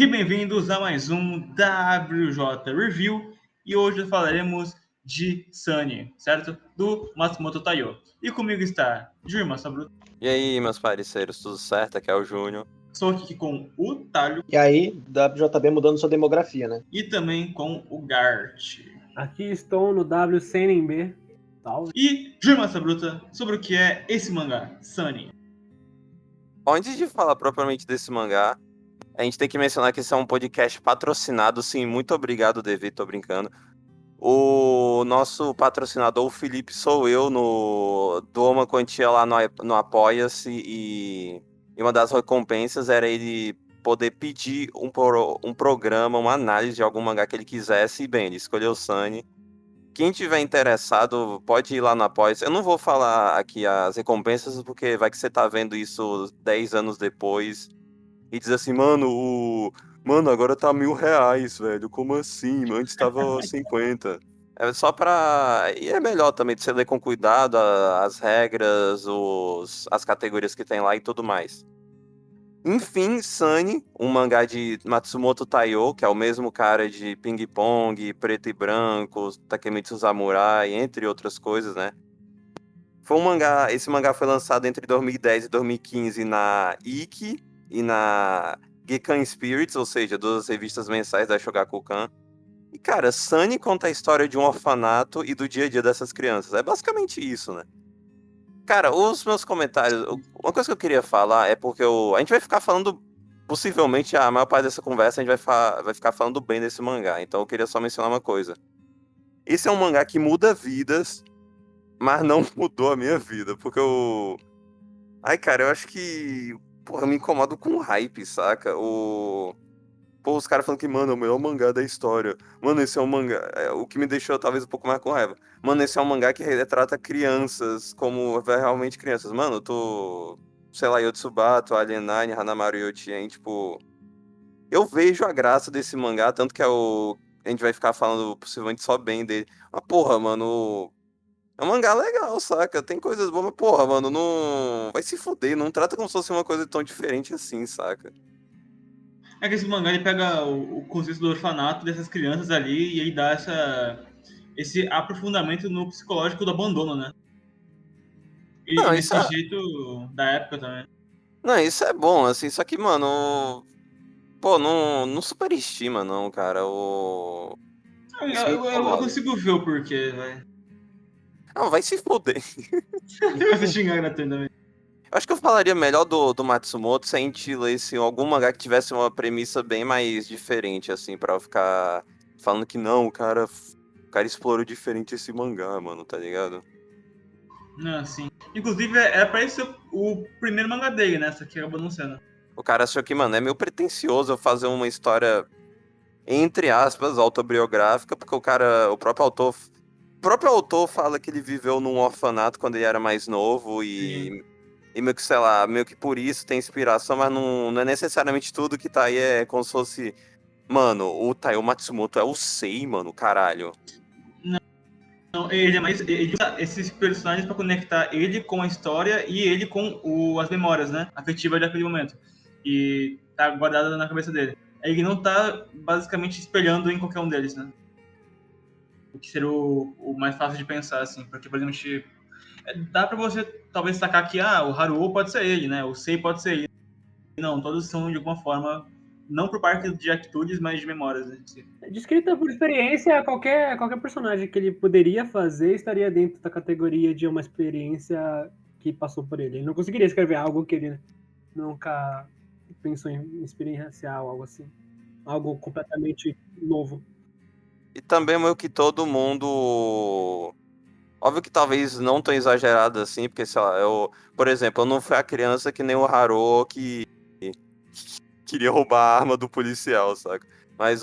E bem-vindos a mais um WJ Review. E hoje falaremos de Sunny, certo? Do Matsumoto Taiyo. E comigo está Júnior Sabruto. E aí, meus parceiros, tudo certo? Aqui é o Júnior. Estou aqui com o Talho. E aí, WJB mudando sua demografia, né? E também com o Gart. Aqui estou no W sem nem B. Salve. E Júnior Sabruta, sobre o que é esse mangá, Sunny. Antes de falar propriamente desse mangá, a gente tem que mencionar que esse é um podcast patrocinado, sim, muito obrigado, Devi, tô brincando. O nosso patrocinador, o Felipe, sou eu, doou uma quantia lá no Apoia-se e uma das recompensas era ele poder pedir um programa, uma análise de algum mangá que ele quisesse, e bem, ele escolheu o Sunny. Quem tiver interessado, pode ir lá no Apoia-se. Eu não vou falar aqui as recompensas, porque vai que você tá vendo isso 10 anos depois e diz assim, mano, agora tá R$1.000, velho. Como assim? Antes tava 50. É só pra... E é melhor também de você ler com cuidado as regras, as categorias que tem lá e tudo mais. Enfim, Sunny, um mangá de Matsumoto Taiyo, que é o mesmo cara de Ping Pong, Preto e Branco, Takemitsu Samurai, entre outras coisas, né? Esse mangá foi lançado entre 2010 e 2015 na Ikki e na Gekkan Spirits, ou seja, duas revistas mensais da Shogakukan. E, cara, Sunny conta a história de um orfanato e do dia a dia dessas crianças. É basicamente isso, né? Cara, os meus comentários... Uma coisa que eu queria falar é porque a gente vai ficar falando... Possivelmente, a maior parte dessa conversa, a gente vai ficar falando bem desse mangá. Então, eu queria só mencionar uma coisa. Esse é um mangá que muda vidas, mas não mudou a minha vida. Porque eu... Ai, cara, eu acho que... Porra, eu me incomodo com o hype, saca? Pô, os caras falando que, mano, é o melhor mangá da história. Mano, esse é um mangá... o que me deixou talvez um pouco mais com raiva. Mano, esse é um mangá que retrata crianças como realmente crianças. Mano, sei lá, Yotsubato, Alien Nine, Hanamaru Yochien, tipo... Eu vejo a graça desse mangá, tanto que a gente vai ficar falando possivelmente só bem dele. Mas, porra, mano... É um mangá legal, saca? Tem coisas boas, mas, porra, mano, não... Vai se fuder, não trata como se fosse uma coisa tão diferente assim, saca? É que esse mangá ele pega o conceito do orfanato dessas crianças ali e ele dá esse aprofundamento no psicológico do abandono, né? E Não, isso desse jeito da época também. Não, isso é bom, assim, só que, mano, pô, não superestima, não, cara, Eu consigo ver o porquê, velho. Não, vai se foder. Vai se xingar gratuitamente. Eu acho que eu falaria melhor do Matsumoto se a gente lesse algum mangá que tivesse uma premissa bem mais diferente, assim, pra eu ficar falando que não, o cara explorou diferente esse mangá, mano, tá ligado? Não, sim. Inclusive, era pra isso ser o primeiro mangá dele, né? Só que acabou não sendo. O cara achou que, mano, é meio pretencioso eu fazer uma história, entre aspas, autobiográfica, porque o próprio autor fala que ele viveu num orfanato quando ele era mais novo e meio que, sei lá, meio que por isso tem inspiração, mas não é necessariamente tudo que tá aí é como se fosse... Mano, o Taiyo Matsumoto é o Sei, mano, caralho. Não, ele é mais. Ele usa esses personagens pra conectar ele com a história e ele com as memórias, né? Afetivas daquele momento. E tá guardada na cabeça dele. Ele não tá basicamente espelhando em qualquer um deles, né? O que seria o mais fácil de pensar, assim. Porque, por exemplo, dá pra você talvez sacar que o Haruo pode ser ele, né? O Sei pode ser ele. Não, todos são de alguma forma, não por parte de atitudes, mas de memórias, né? Descrita por experiência, qualquer personagem que ele poderia fazer estaria dentro da categoria de uma experiência que passou por ele. Ele não conseguiria escrever algo que ele nunca pensou em experiencial, algo assim. Algo completamente novo. E também meio que todo mundo... Óbvio que talvez não tão exagerado assim, porque, sei lá, por exemplo, eu não fui a criança que nem o Haruo que queria roubar a arma do policial, saca? Mas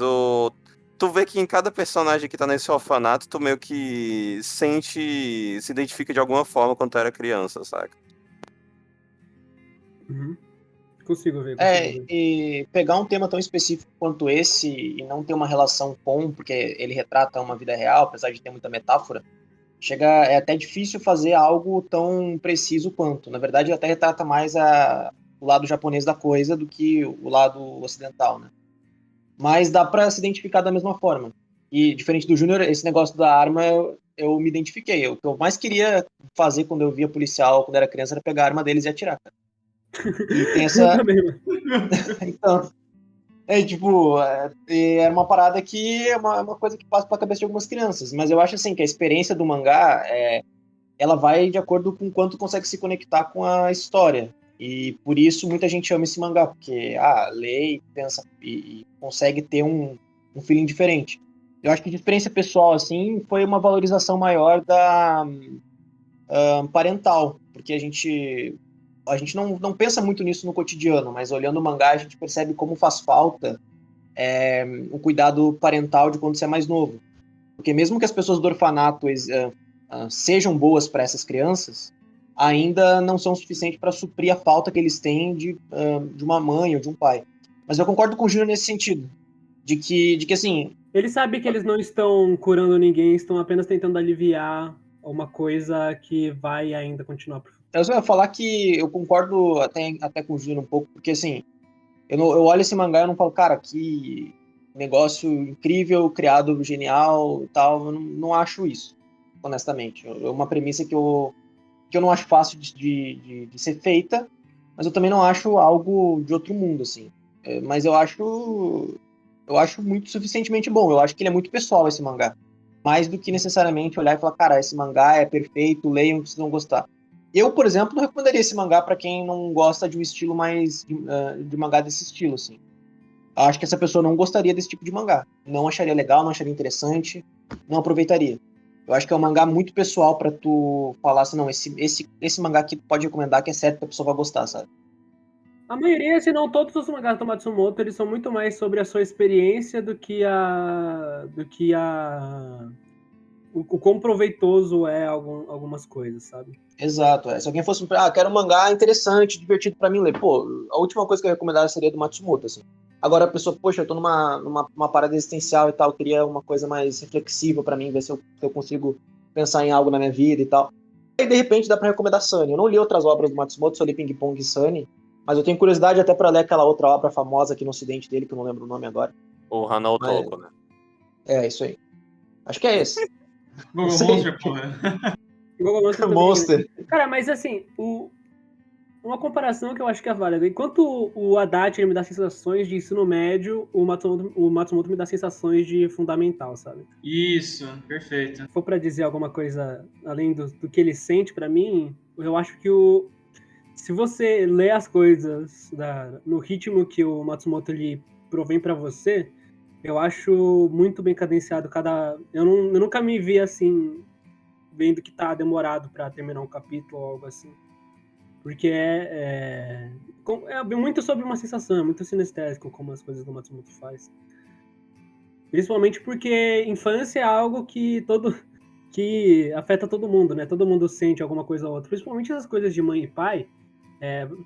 tu vê que em cada personagem que tá nesse orfanato, tu meio que se identifica de alguma forma quando tu era criança, saca? Uhum. Consigo ver. E pegar um tema tão específico quanto esse e não ter uma relação com, porque ele retrata uma vida real, apesar de ter muita metáfora, é até difícil fazer algo tão preciso quanto. Na verdade, até retrata mais o lado japonês da coisa do que o lado ocidental, né? mas dá pra se identificar da mesma forma. E diferente do Júnior, esse negócio da arma eu me identifiquei. O que eu mais queria fazer quando eu via policial, quando era criança, era pegar a arma deles e atirar, cara. E tem Eu essa. também, mano. Então, tipo, era uma parada que é uma coisa que passa pela cabeça de algumas crianças. Mas eu acho assim que a experiência do mangá, ela vai de acordo com quanto consegue se conectar com a história. E por isso muita gente ama esse mangá, porque lê e pensa e consegue ter um feeling diferente. Eu acho que de experiência pessoal, assim, foi uma valorização maior da parental, porque a gente não pensa muito nisso no cotidiano, mas olhando o mangá a gente percebe como faz falta um cuidado parental de quando você é mais novo. Porque mesmo que as pessoas do orfanato sejam boas para essas crianças, ainda não são suficientes para suprir a falta que eles têm de uma mãe ou de um pai. Mas eu concordo com o Júnior nesse sentido, de que assim, Ele sabe que eles não estão curando ninguém, estão apenas tentando aliviar uma coisa que vai ainda continuar pro futuro. eu só ia falar que eu concordo até com o Júnior um pouco, porque assim, eu olho esse mangá e eu não falo, cara, que negócio incrível, criado genial e tal, eu não acho isso, honestamente. É uma premissa que eu não acho fácil de ser feita, mas eu também não acho algo de outro mundo, assim. Mas eu acho muito suficientemente bom. Eu acho que ele é muito pessoal, esse mangá. Mais do que necessariamente olhar e falar, cara, esse mangá é perfeito, leiam que vocês vão gostar. Eu, por exemplo, não recomendaria esse mangá para quem não gosta de um estilo mais de mangá desse estilo, assim. Eu acho que essa pessoa não gostaria desse tipo de mangá. Não acharia legal, não acharia interessante, não aproveitaria. Eu acho que é um mangá muito pessoal pra tu falar assim, não, esse mangá aqui tu pode recomendar que é certo que a pessoa vai gostar, sabe? A maioria, se não todos os mangás do Matsumoto, eles são muito mais sobre a sua experiência do que o quão proveitoso é algumas coisas, sabe? Exato. Se alguém fosse, quero um mangá interessante, divertido pra mim ler. Pô, a última coisa que eu recomendaria seria do Matsumoto, assim. Agora a pessoa, poxa, eu tô numa parada existencial e tal, eu queria uma coisa mais reflexiva pra mim, ver se eu consigo pensar em algo na minha vida e tal. E de repente dá pra recomendar Sunny. Eu não li outras obras do Matsumoto, só li Ping Pong e Sunny, mas eu tenho curiosidade até pra ler aquela outra obra famosa aqui no ocidente dele, que eu não lembro o nome agora. O Hanao Toko, né? É, isso aí. Acho que é esse. Google Isso aí. Monster, porra. Google Monster também, Monster. né? Cara, mas assim, uma comparação que eu acho que é válida. Enquanto o Haddad ele me dá sensações de ensino médio, o Matsumoto me dá sensações de fundamental, sabe? Isso, perfeito. Se for pra dizer alguma coisa além do que ele sente pra mim, eu acho que se você lê as coisas no ritmo que o Matsumoto ele provém pra você, eu acho muito bem cadenciado eu nunca me vi assim, vendo que tá demorado pra terminar um capítulo ou algo assim. Porque é muito sobre uma sensação, é muito sinestésico como as coisas do Matsumoto faz. Principalmente porque infância é algo que afeta todo mundo, né? Todo mundo sente alguma coisa ou outra. Principalmente essas coisas de mãe e pai,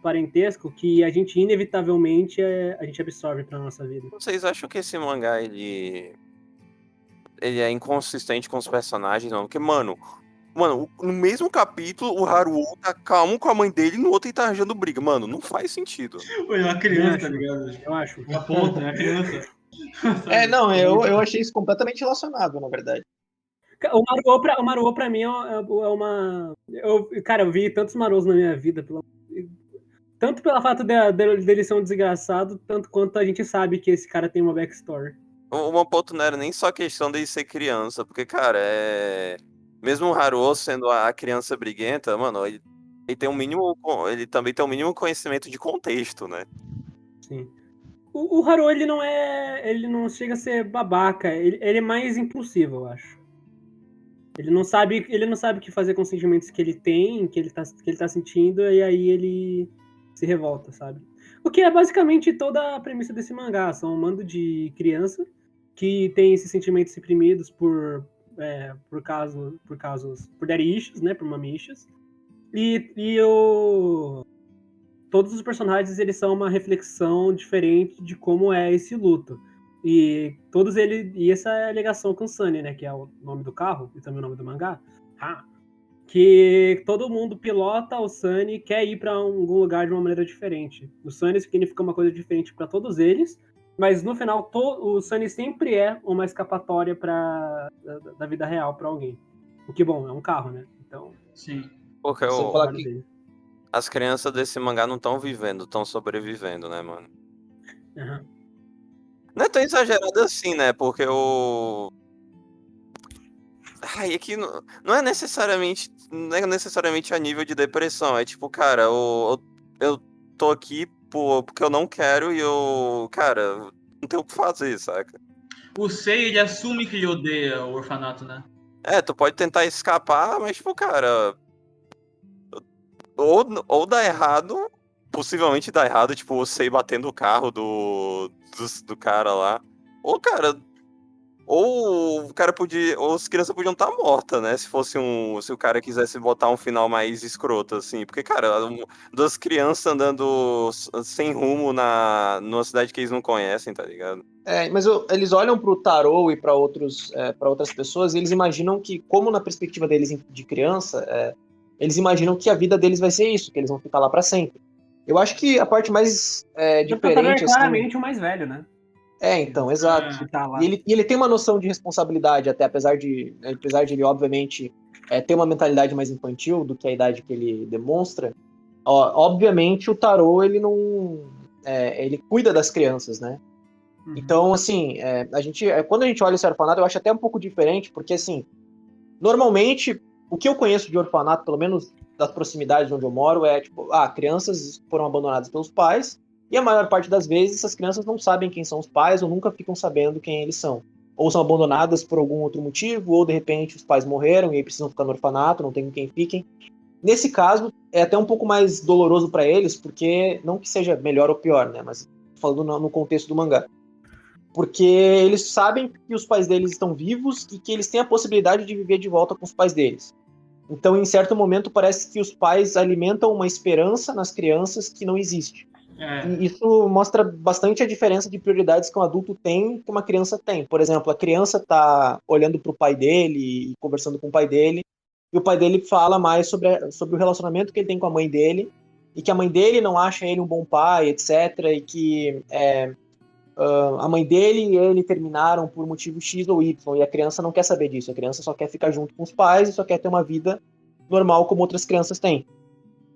parentesco, que a gente inevitavelmente a gente absorve pra nossa vida. Vocês acham que esse mangá, ele é inconsistente com os personagens, não? Porque, mano, no mesmo capítulo, o Haruo tá calmo com a mãe dele, no outro ele tá arranjando briga. Mano, não faz sentido. Pô, é uma criança, tá ligado? Eu acho. Uma ponta, é uma criança. Não, eu achei isso completamente relacionado, na verdade. O Maruo pra mim é uma... Cara, eu vi tantos Maruos na minha vida, tanto pelo fato dele ser um desgraçado, tanto quanto a gente sabe que esse cara tem uma backstory. Uma ponto não era nem só questão dele ser criança, porque, cara, mesmo o Haruo sendo a criança briguenta, mano, ele tem ele também tem um mínimo conhecimento de contexto, né? Sim. O Haruo, ele não chega a ser babaca, ele é mais impulsivo, eu acho. Ele não sabe o que fazer com os sentimentos que ele tem, que ele tá sentindo, e aí ele se revolta, sabe? O que é basicamente toda a premissa desse mangá, são um bando de criança que tem esses sentimentos reprimidos por daddy issues, né, por mommy issues. Todos os personagens, eles são uma reflexão diferente de como é esse luto. E essa é a ligação com o Sunny, né, que é o nome do carro e também o nome do mangá. Que todo mundo pilota o Sunny e quer ir para algum lugar de uma maneira diferente. O Sunny significa uma coisa diferente para todos eles, Mas no final, o Sunny sempre é uma escapatória da vida real pra alguém. O que, bom, é um carro, né? Então, Sim. Porque Sem o- falar nada que dele. as crianças desse mangá não estão vivendo, estão sobrevivendo, né, mano? Aham. Não é tão exagerado assim, né? Porque o. Ai, é que não é necessariamente a nível de depressão. É tipo, cara, eu tô aqui porque eu não quero e eu. Cara, não tenho o que fazer, saca? O Sei, ele assume que ele odeia o orfanato, né? É, tu pode tentar escapar, mas, tipo, cara, ou dá errado, possivelmente dá errado, tipo, o Sei batendo o carro do cara lá. Ou, cara, ou o cara podia. Ou as crianças podiam estar mortas, né? Se o cara quisesse botar um final mais escroto, assim. Porque, cara, duas crianças andando sem rumo numa cidade que eles não conhecem, tá ligado? mas eles olham para o tarô e para outras pessoas e eles imaginam que, como na perspectiva deles de criança, eles imaginam que a vida deles vai ser isso, que eles vão ficar lá para sempre. Eu acho que a parte mais O interpretador diferente, é assim. claramente o mais velho, né? Então, exato. Que tá lá. E ele tem uma noção de responsabilidade, até apesar de ele, obviamente, ter uma mentalidade mais infantil do que a idade que ele demonstra. Obviamente, o tarô, ele não. Ele cuida das crianças, né? Uhum. Então, assim, quando a gente olha esse orfanato, eu acho até um pouco diferente, porque, assim, normalmente, o que eu conheço de orfanato, pelo menos das proximidades de onde eu moro, é tipo, crianças foram abandonadas pelos pais, e a maior parte das vezes essas crianças não sabem quem são os pais ou nunca ficam sabendo quem eles são. Ou são abandonadas por algum outro motivo, ou de repente os pais morreram e aí precisam ficar no orfanato, não tem com quem fiquem. Nesse caso, é até um pouco mais doloroso para eles, porque não que seja melhor ou pior, né? Mas falando no contexto do mangá. Porque eles sabem que os pais deles estão vivos e que eles têm a possibilidade de viver de volta com os pais deles. Então, em certo momento, parece que os pais alimentam uma esperança nas crianças que não existe. E isso mostra bastante a diferença de prioridades que um adulto tem e que uma criança tem. Por exemplo, a criança está olhando para o pai dele e conversando com o pai dele, e o pai dele fala mais sobre o relacionamento que ele tem com a mãe dele, e que a mãe dele não acha ele um bom pai, etc., e que a mãe dele e ele terminaram por motivo X ou Y, e a criança não quer saber disso, a criança só quer ficar junto com os pais e só quer ter uma vida normal como outras crianças têm,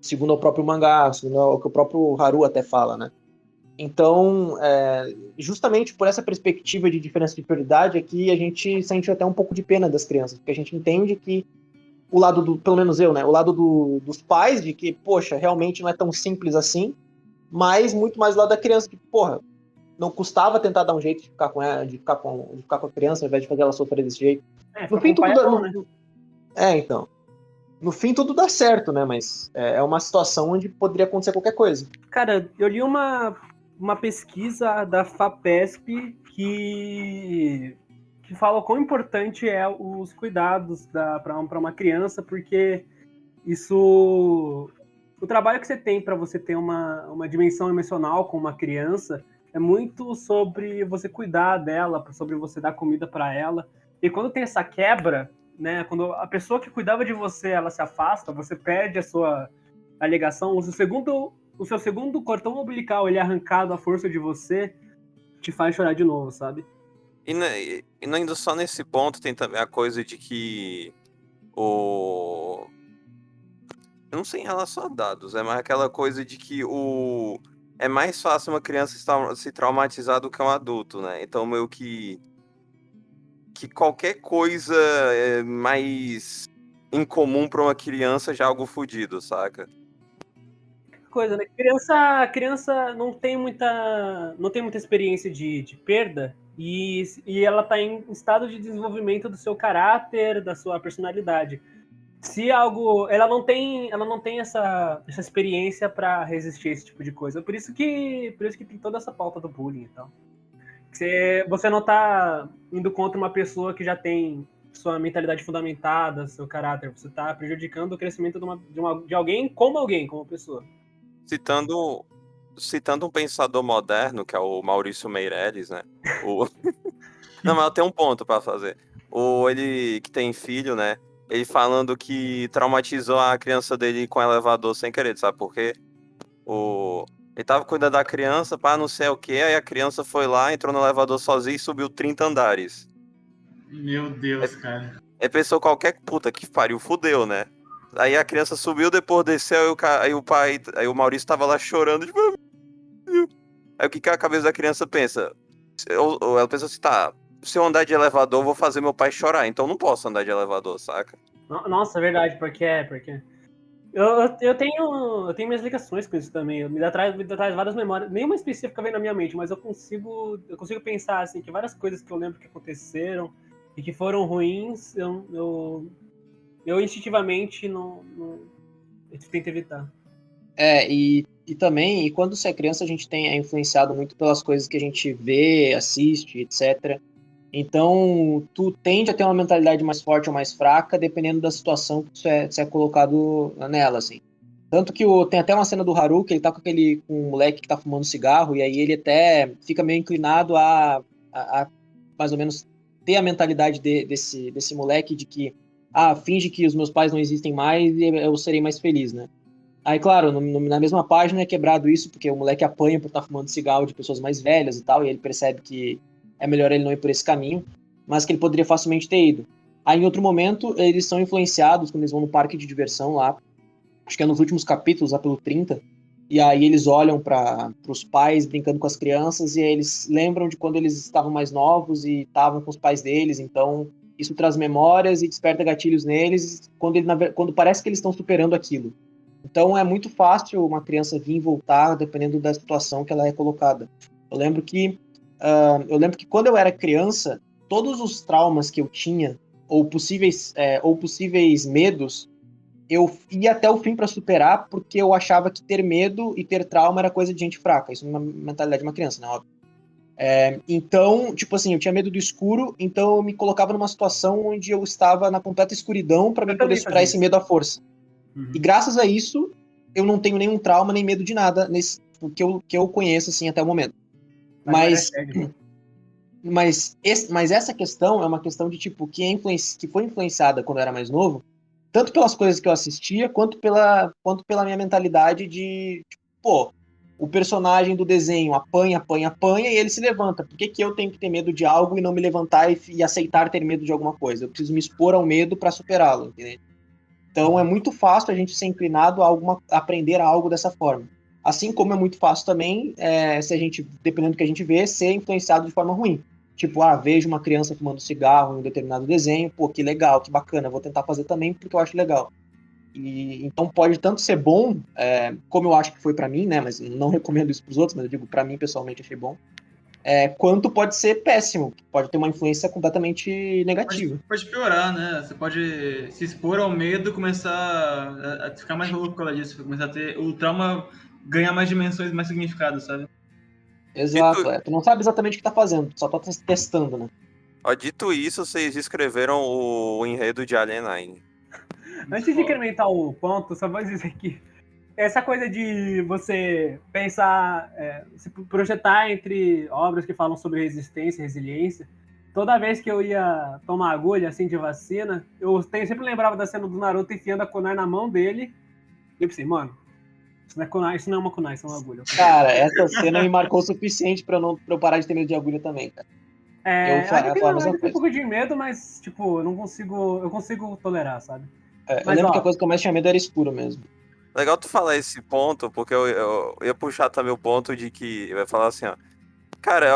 segundo o próprio mangá, segundo o que o próprio Haru até fala, né? Então, justamente por essa perspectiva de diferença de prioridade aqui, a gente sente até um pouco de pena das crianças, porque a gente entende que o lado pelo menos eu, né, o lado dos pais, de que, poxa, realmente não é tão simples assim, mas muito mais o lado da criança, que, porra, não custava tentar dar um jeito de ficar com ela, de ficar com a criança, ao invés de fazer ela sofrer desse jeito. No fim, tudo dá, né? então. No fim, tudo dá certo, né? Mas é uma situação onde poderia acontecer qualquer coisa. Cara, eu li uma pesquisa da FAPESP que fala o quão importante é os cuidados para uma criança, porque isso... O trabalho que você tem para você ter uma dimensão emocional com uma criança é muito sobre você cuidar dela, sobre você dar comida para ela. E quando tem essa quebra, né, quando a pessoa que cuidava de você, ela se afasta, você perde a sua alegação, o seu segundo cordão umbilical, ele é arrancado à força de você, te faz chorar de novo, sabe? E não indo só nesse ponto, tem também a coisa de que o... Eu não sei em relação a dados, é mais aquela coisa de que é mais fácil uma criança se traumatizar do que um adulto, né? Então, meio que qualquer coisa é mais incomum para uma criança já é algo fodido, saca? Coisa, né? Criança não tem muita experiência de perda e ela está em estado de desenvolvimento do seu caráter, da sua personalidade. Se algo, ela não tem essa experiência para resistir a esse tipo de coisa. Por isso que tem toda essa pauta do bullying e tal. Você não tá indo contra uma pessoa que já tem sua mentalidade fundamentada, seu caráter. Você tá prejudicando o crescimento de alguém como pessoa. Citando um pensador moderno, que é o Maurício Meirelles, né? Não, mas tem um ponto para fazer. Ele que tem filho, né? Ele falando que traumatizou a criança dele com elevador sem querer, sabe por quê? Ele tava cuidando da criança, pá, não sei o que, aí a criança foi lá, entrou no elevador sozinho e subiu 30 andares. Meu Deus, cara. Aí pensou qualquer puta que pariu, fudeu, né? Aí a criança subiu, depois desceu, aí o pai, aí o Maurício tava lá chorando, tipo, aí o que a cabeça da criança pensa? Ou ela pensa assim, tá, se eu andar de elevador, eu vou fazer meu pai chorar, então eu não posso andar de elevador, saca? Nossa, é verdade, porque eu tenho minhas ligações com isso também. Me traz várias memórias. Nenhuma específica vem na minha mente, mas eu consigo pensar assim que várias coisas que eu lembro que aconteceram e que foram ruins, eu instintivamente não eu tento evitar. E também, e quando você é criança, a gente é influenciado muito pelas coisas que a gente vê, assiste, etc. Então, tu tende a ter uma mentalidade mais forte ou mais fraca, dependendo da situação que você é colocado nela, assim. Tanto que tem até uma cena do Haru, que ele tá com um moleque que tá fumando cigarro, e aí ele até fica meio inclinado a mais ou menos ter a mentalidade desse moleque de que, finge que os meus pais não existem mais e eu serei mais feliz, né? Aí, claro, na mesma página é quebrado isso, porque o moleque apanha por estar fumando cigarro de pessoas mais velhas e tal, e ele percebe que é melhor ele não ir por esse caminho, mas que ele poderia facilmente ter ido. Aí, em outro momento, eles são influenciados quando eles vão no parque de diversão lá, acho que é nos últimos capítulos, lá pelo 30, e aí eles olham para os pais brincando com as crianças, e aí eles lembram de quando eles estavam mais novos e estavam com os pais deles, então isso traz memórias e desperta gatilhos neles quando parece que eles estão superando aquilo. Então é muito fácil uma criança vir e voltar dependendo da situação que ela é colocada. Eu lembro que quando eu era criança, todos os traumas que eu tinha ou possíveis medos, eu ia até o fim para superar, porque eu achava que ter medo e ter trauma era coisa de gente fraca. Isso é uma mentalidade de uma criança, né? Óbvio. Então, tipo assim, eu tinha medo do escuro, então eu me colocava numa situação onde eu estava na completa escuridão para mim poder superar esse medo à força. E graças a isso, eu não tenho nenhum trauma, nem medo de nada que eu conheço, assim, até o momento. Mas essa questão é uma questão de, tipo, que foi influenciada quando eu era mais novo, tanto pelas coisas que eu assistia, quanto pela minha mentalidade de, tipo, pô, o personagem do desenho apanha, apanha, apanha, e ele se levanta. Por que eu tenho que ter medo de algo e não me levantar e aceitar ter medo de alguma coisa? Eu preciso me expor ao medo para superá-lo, entendeu? Então é muito fácil a gente ser inclinado a aprender algo dessa forma. Assim como é muito fácil também, se a gente, dependendo do que a gente vê, ser influenciado de forma ruim. Tipo, vejo uma criança fumando cigarro em um determinado desenho, pô, que legal, que bacana, vou tentar fazer também porque eu acho legal. E então pode tanto ser bom, como eu acho que foi para mim, né? Mas não recomendo isso para os outros, mas eu digo para mim pessoalmente achei bom. Quanto pode ser péssimo, pode ter uma influência completamente negativa. Pode piorar, né? Você pode se expor ao medo, começar a ficar mais louco por causa disso, começar a ter o trauma ganhar mais dimensões, mais significado, sabe? Exato, tu não sabe exatamente o que tá fazendo, só tá testando, né? Dito isso, vocês escreveram o enredo de Alien Nine. Antes de incrementar o ponto, só vou dizer que essa coisa de você pensar, se projetar entre obras que falam sobre resistência e resiliência, toda vez que eu ia tomar agulha, assim, de vacina, eu sempre lembrava da cena do Naruto enfiando a kunai na mão dele, e eu pensei, mano, isso não é kunai, isso não é uma kunai, isso é uma agulha. Cara, essa cena me marcou o suficiente pra eu parar de ter medo de agulha também, cara. Eu ainda tenho um pouco de medo, mas, tipo, eu consigo tolerar, sabe? Eu lembro que a coisa que eu mais tinha medo era escuro mesmo. Legal tu falar esse ponto, porque eu ia puxar também o ponto de que eu ia falar assim, ó. Cara,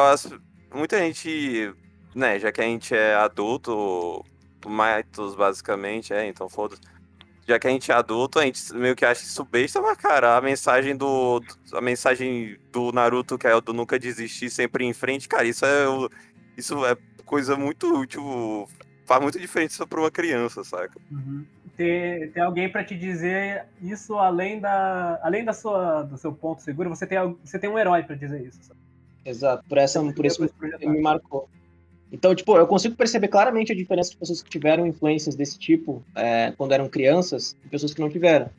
muita gente, né, já que a gente é adulto, Matos basicamente, então foda-se. Já que a gente é adulto, a gente meio que acha isso besta, mas, cara, a mensagem do Naruto, que é o do nunca desistir, sempre em frente, cara, isso é coisa muito, tipo, faz muito diferença pra uma criança, saca? Uhum. Ter alguém para te dizer isso além do seu ponto seguro, você tem um herói para dizer isso. Sabe? Exato, por isso me marcou. Então, tipo, eu consigo perceber claramente a diferença de pessoas que tiveram influências desse tipo quando eram crianças e pessoas que não tiveram.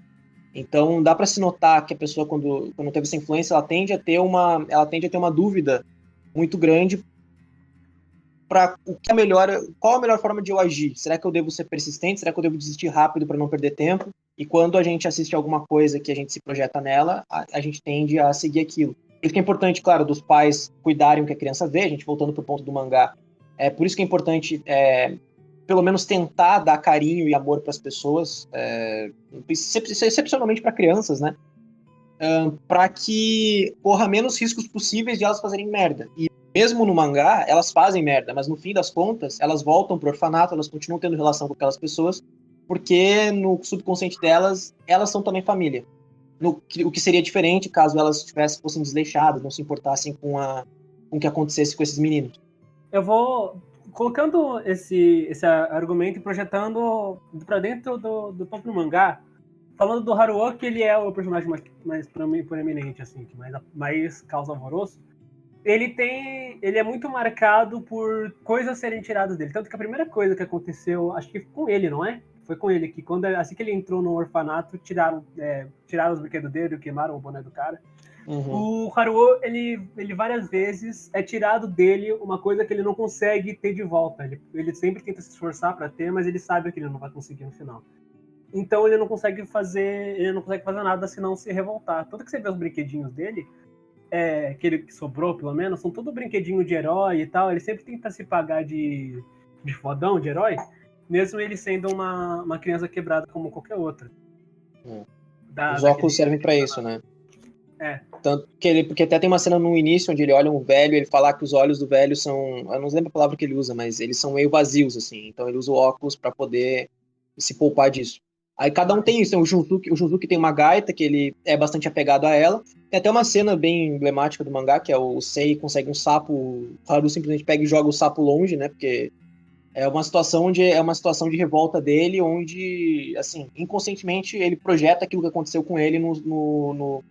Então, dá para se notar que a pessoa, quando teve essa influência, ela tende a ter uma dúvida muito grande para qual a melhor forma de eu agir. Será que eu devo ser persistente? Será que eu devo desistir rápido para não perder tempo? E quando a gente assiste alguma coisa que a gente se projeta nela, a gente tende a seguir aquilo. Por isso que é importante, claro, dos pais cuidarem o que a criança vê, a gente voltando pro ponto do mangá. Por isso que é importante, pelo menos, tentar dar carinho e amor para as pessoas, excepcionalmente para crianças, né? Para que corra menos riscos possíveis de elas fazerem merda. E mesmo no mangá, elas fazem merda, mas no fim das contas, elas voltam pro orfanato, elas continuam tendo relação com aquelas pessoas, porque no subconsciente delas, elas são também família. O que seria diferente caso elas fossem desleixadas, não se importassem com o que acontecesse com esses meninos. Eu vou colocando esse argumento e projetando para dentro do próprio mangá, falando do Haruo, que ele é o personagem mais proeminente, assim, que mais causa alvoroço. Ele é muito marcado por coisas serem tiradas dele. Tanto que a primeira coisa que aconteceu, acho que com ele, não é? Foi com ele, que assim que ele entrou no orfanato, tiraram os brinquedos dele, queimaram o boné do cara. Uhum. O Haruo, ele várias vezes é tirado dele uma coisa que ele não consegue ter de volta. Ele sempre tenta se esforçar para ter, mas ele sabe que ele não vai conseguir no final. Então ele não consegue fazer nada senão se revoltar. Tanto que você vê os brinquedinhos dele, que sobrou pelo menos, são tudo brinquedinho de herói e tal. Ele sempre tenta se pagar de fodão, de herói, mesmo ele sendo uma criança quebrada como qualquer outra. Os óculos servem para isso, né? Tanto que porque até tem uma cena no início onde ele olha um velho e ele fala que os olhos do velho são, eu não lembro a palavra que ele usa, mas eles são meio vazios, assim. Então ele usa o óculos para poder se poupar disso. Aí cada um tem isso. Tem o Junzuki tem uma gaita, que ele é bastante apegado a ela. Tem até uma cena bem emblemática do mangá, que é o Sei consegue um sapo, o Haru simplesmente pega e joga o sapo longe, né? Porque é uma situação de revolta dele, onde, assim, inconscientemente ele projeta aquilo que aconteceu com ele no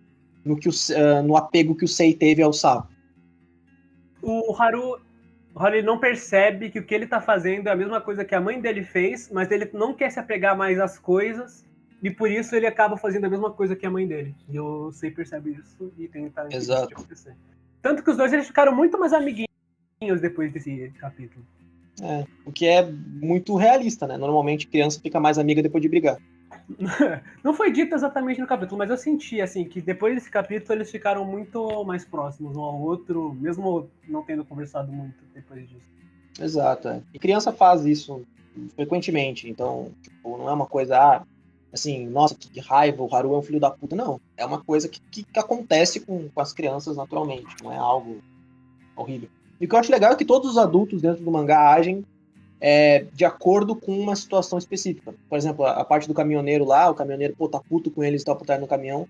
apego que o Sei teve ao sapo. O Haru ele não percebe que o que ele tá fazendo é a mesma coisa que a mãe dele fez, mas ele não quer se apegar mais às coisas, e por isso ele acaba fazendo a mesma coisa que a mãe dele. E o Sei percebe isso e tenta impedir isso de acontecer. Tanto que os dois eles ficaram muito mais amiguinhos depois desse capítulo. O que é muito realista, né? Normalmente criança fica mais amiga depois de brigar. Não foi dito exatamente no capítulo, mas eu senti assim que depois desse capítulo eles ficaram muito mais próximos um ao outro, mesmo não tendo conversado muito depois disso. Exato. E criança faz isso frequentemente, então tipo, não é uma coisa assim, nossa, que raiva, o Haru é um filho da puta. Não, é uma coisa que acontece com as crianças naturalmente, não é algo horrível. E o que eu acho legal é que todos os adultos dentro do mangá agem de acordo com uma situação específica. Por exemplo, a parte do caminhoneiro lá, o caminhoneiro, tá puto com eles e tal, por estar no caminhão,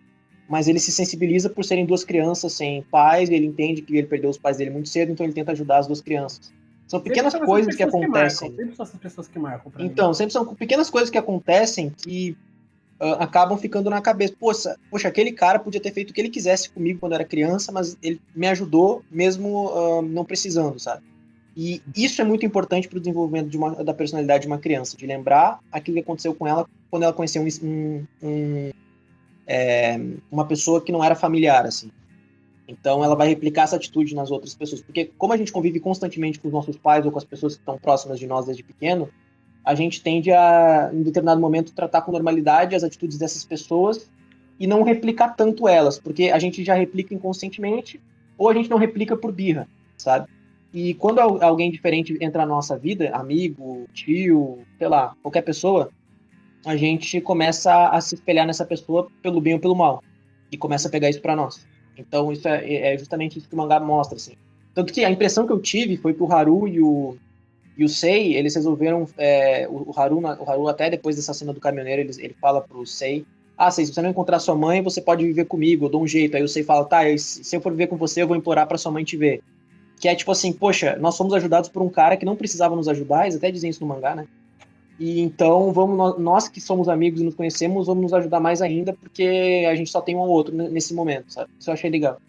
mas ele se sensibiliza por serem duas crianças sem pais, e ele entende que ele perdeu os pais dele muito cedo, então ele tenta ajudar as duas crianças. São pequenas coisas que acontecem. Sempre são essas pessoas que marcam pra então, mim. Sempre são pequenas coisas que acontecem que acabam ficando na cabeça. Poxa, aquele cara podia ter feito o que ele quisesse comigo quando eu era criança, mas ele me ajudou mesmo não precisando, sabe? E isso é muito importante para o desenvolvimento da personalidade de uma criança, de lembrar aquilo que aconteceu com ela quando ela conheceu uma pessoa que não era familiar, assim. Então ela vai replicar essa atitude nas outras pessoas, porque como a gente convive constantemente com os nossos pais ou com as pessoas que estão próximas de nós desde pequeno, a gente tende a, em determinado momento, tratar com normalidade as atitudes dessas pessoas e não replicar tanto elas, porque a gente já replica inconscientemente ou a gente não replica por birra, sabe? E quando alguém diferente entra na nossa vida, amigo, tio, sei lá, qualquer pessoa, a gente começa a se espelhar nessa pessoa pelo bem ou pelo mal. E começa a pegar isso pra nós. Então isso é justamente isso que o mangá mostra, assim. Tanto que a impressão que eu tive foi que o Haru e o Sei, eles resolveram... o Haru, até depois dessa cena do caminhoneiro, ele fala pro Sei, Sei, se você não encontrar sua mãe, você pode viver comigo, eu dou um jeito. Aí o Sei fala, tá, se eu for viver com você, eu vou implorar pra sua mãe te ver. Que é tipo assim, poxa, nós fomos ajudados por um cara que não precisava nos ajudar, eles até dizem isso no mangá, né? E então, nós que somos amigos e nos conhecemos, vamos nos ajudar mais ainda, porque a gente só tem um ao outro nesse momento, sabe? Isso eu achei legal.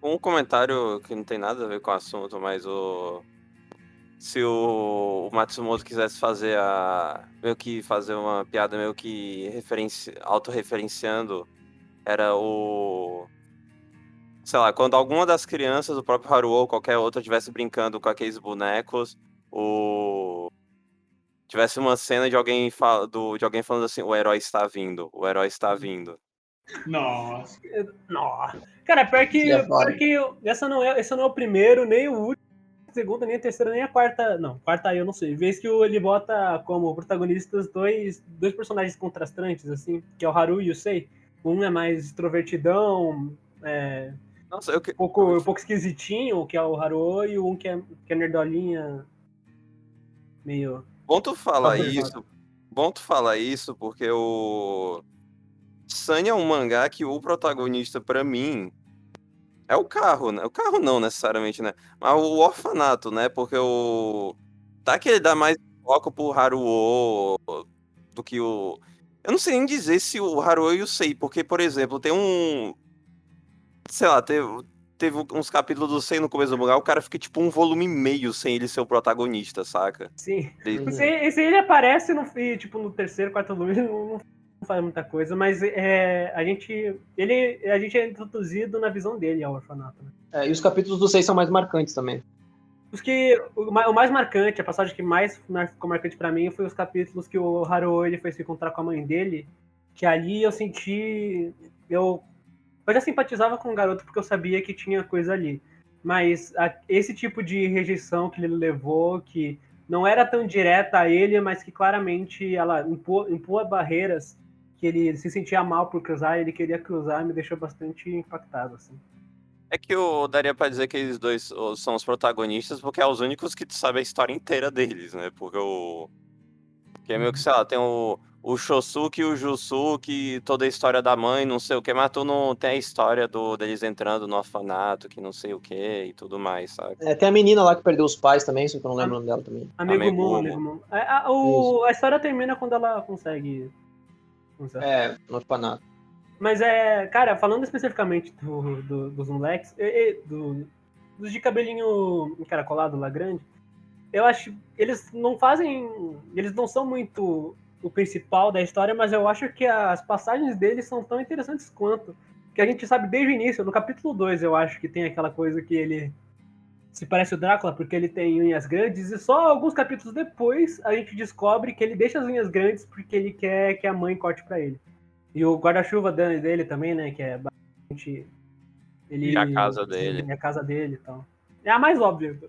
Um comentário que não tem nada a ver com o assunto, mas se o Matsumoto quisesse fazer fazer uma piada meio que autorreferenciando, era sei lá, quando alguma das crianças, o próprio Haruo ou qualquer outra, estivesse brincando com aqueles bonecos, tivesse uma cena de alguém, de alguém falando assim, o herói está vindo, o herói está vindo. Nossa. Nossa. Cara, pior que esse não é o primeiro, nem o último, nem a segunda, nem a terceira, nem a quarta. Não, quarta aí eu não sei. Vez que ele bota como protagonistas dois personagens contrastantes, assim, que é o Haru e o Sei. Um é mais extrovertidão, Nossa, um pouco esquisitinho, que é o Haru, e um que é nerdolinha, meio. Bom tu falar Perturbado. isso, porque o Sunny é um mangá que o protagonista, pra mim, é o carro, né? O carro não necessariamente, né? Mas o orfanato, né? Porque tá que ele dá mais foco pro Haruo do que o... Eu não sei nem dizer se o Haruo e o Sei, porque, por exemplo, tem um... Sei lá, teve uns capítulos do Sei no começo do mangá, o cara fica tipo um volume e meio sem ele ser o protagonista, saca? Sim. Ele- Esse ele aparece no terceiro, quarto volume, não faz muita coisa, mas a gente é introduzido na visão dele ao orfanato. Né? E os capítulos do 6 são mais marcantes também. O mais marcante, a passagem que mais ficou marcante pra mim foi os capítulos que o Haruo ele foi se encontrar com a mãe dele, que ali eu senti... Eu já simpatizava com o garoto porque eu sabia que tinha coisa ali. Mas esse tipo de rejeição que ele levou, que não era tão direta a ele, mas que claramente ela impôs barreiras que ele se sentia mal por cruzar, ele queria cruzar, me deixou bastante impactado, assim. É que eu daria pra dizer que eles dois são os protagonistas, porque é os únicos que tu sabe a história inteira deles, né? Que é meio que, sei lá, tem o Shosuke e o Jusuke, toda a história da mãe, não sei o que, mas tu não tem a história deles entrando no orfanato, que não sei o que e tudo mais, sabe? Tem a menina lá que perdeu os pais também, só que eu não lembro o nome dela também. Amigo Megumo. Moon. A história termina quando ela consegue. No orfanato. Mas cara, falando especificamente dos moleques, dos de cabelinho encaracolado lá grande, eu acho eles não são muito o principal da história, mas eu acho que as passagens deles são tão interessantes quanto. Que a gente sabe desde o início, no capítulo 2 eu acho que tem aquela coisa que ele se parece o Drácula porque ele tem unhas grandes, e só alguns capítulos depois a gente descobre que ele deixa as unhas grandes porque ele quer que a mãe corte pra ele. E o guarda-chuva dele também, né? Que é bastante. E a casa dele. É a casa dele e tal. É a mais óbvia.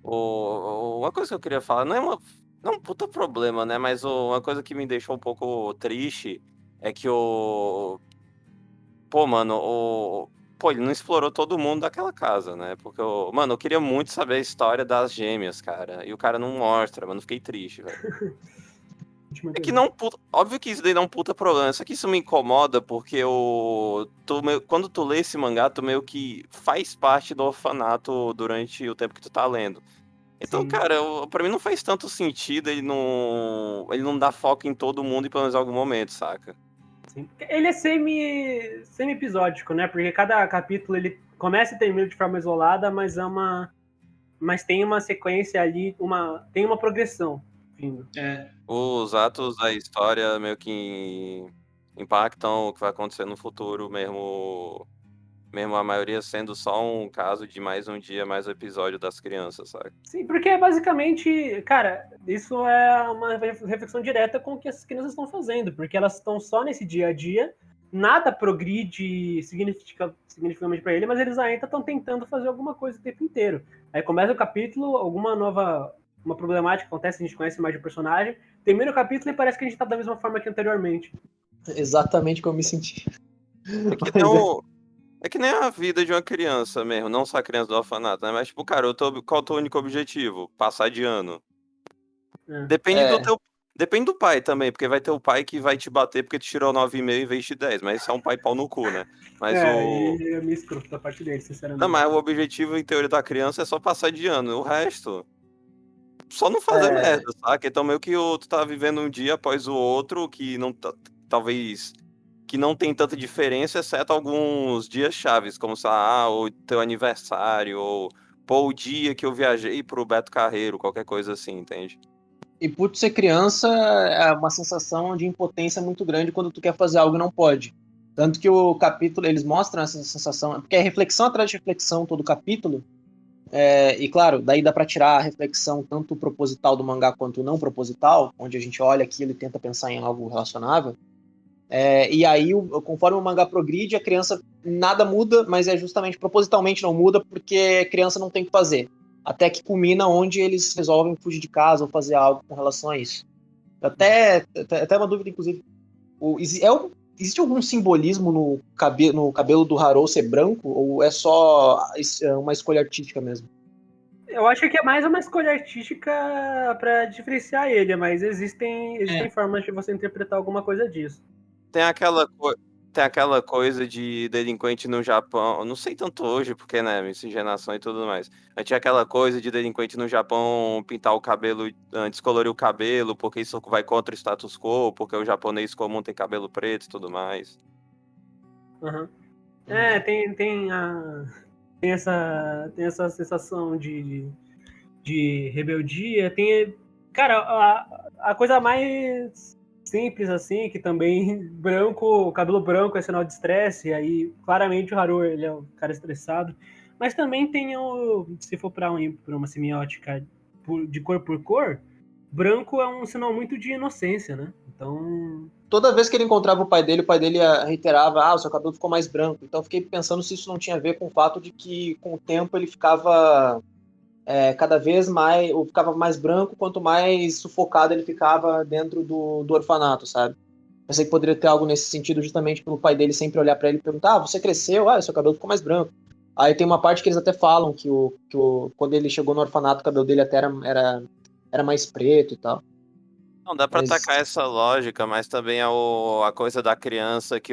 Uma coisa que eu queria falar, não é um puta problema, né? Mas uma coisa que me deixou um pouco triste é que Pô, mano, Pô, ele não explorou todo mundo daquela casa, né? Porque, mano, eu queria muito saber a história das gêmeas, cara. E o cara não mostra, mano. Fiquei triste, velho. É que não, óbvio que isso daí não é um puta problema, só que isso me incomoda porque quando tu lê esse mangá, tu meio que faz parte do orfanato durante o tempo que tu tá lendo. Então, Sim. cara, pra mim não faz tanto sentido ele não dá foco em todo mundo em pelo menos algum momento, saca? Sim. Ele é semi-episódico, né? Porque cada capítulo ele começa e termina de forma isolada, mas tem uma sequência ali, tem uma progressão vindo. Os atos da história meio que impactam o que vai acontecer no futuro, mesmo a maioria sendo só um caso de mais um dia, mais um episódio das crianças, sabe? Sim, porque basicamente, cara, isso é uma reflexão direta com o que as crianças estão fazendo, porque elas estão só nesse dia a dia, nada progride significativamente para ele, mas eles ainda estão tentando fazer alguma coisa o tempo inteiro. Aí começa o capítulo, uma problemática acontece, a gente conhece mais de personagem, termina o capítulo e parece que a gente tá da mesma forma que anteriormente. Exatamente como eu me senti. É que nem a vida de uma criança mesmo, não só a criança do orfanato, né? Mas, tipo, cara, qual é o teu único objetivo? Passar de ano. Depende do pai também, porque vai ter o pai que vai te bater porque tu tirou 9,5 em vez de 10, mas isso é um pai pau no cu, né? Mas E é meio escroto da parte dele, sinceramente. Não, mas o objetivo, em teoria, da criança é só passar de ano. O resto, só não fazer merda, saca? Então meio que tu tá vivendo um dia após o outro que não talvez que não tem tanta diferença, exceto alguns dias chaves, como sei lá, o teu aniversário, ou pô, o dia que eu viajei pro Beto Carreiro, qualquer coisa assim, entende? E por tu ser criança, é uma sensação de impotência muito grande quando tu quer fazer algo e não pode. Tanto que o capítulo, eles mostram essa sensação, porque é reflexão atrás de reflexão todo o capítulo, e claro, daí dá pra tirar a reflexão tanto proposital do mangá quanto não proposital, onde a gente olha aquilo e tenta pensar em algo relacionável. E aí, conforme o mangá progride, a criança nada muda, mas é justamente propositalmente não muda, porque a criança não tem o que fazer. Até que culmina onde eles resolvem fugir de casa ou fazer algo com relação a isso. Até uma dúvida, inclusive. Existe algum simbolismo no cabelo do Harou ser branco? Ou é só uma escolha artística mesmo? Eu acho que é mais uma escolha artística pra diferenciar ele, mas existem formas de você interpretar alguma coisa disso. Tem aquela coisa de delinquente no Japão, não sei tanto hoje, porque, né, miscigenação e tudo mais. Mas tinha aquela coisa de delinquente no Japão pintar o cabelo, descolorir o cabelo, porque isso vai contra o status quo, porque o japonês comum tem cabelo preto e tudo mais. Uhum. Tem essa sensação de rebeldia. Cara, a coisa mais simples assim, que também cabelo branco é sinal de estresse, e aí claramente o Haru, ele é um cara estressado, mas também se for para uma semiótica de cor por cor, branco é um sinal muito de inocência, né? Então, Toda vez que ele encontrava o pai dele reiterava, o seu cabelo ficou mais branco. Então eu fiquei pensando se isso não tinha a ver com o fato de que, com o tempo, ele ficava cada vez mais, ou ficava mais branco, quanto mais sufocado ele ficava dentro do orfanato, sabe? Pensei que poderia ter algo nesse sentido, justamente pelo pai dele sempre olhar para ele e perguntar: você cresceu? Seu cabelo ficou mais branco. Aí tem uma parte que eles até falam que quando ele chegou no orfanato, o cabelo dele até era mais preto e tal. Não, dá pra Mas, atacar essa lógica, mas também é a coisa da criança que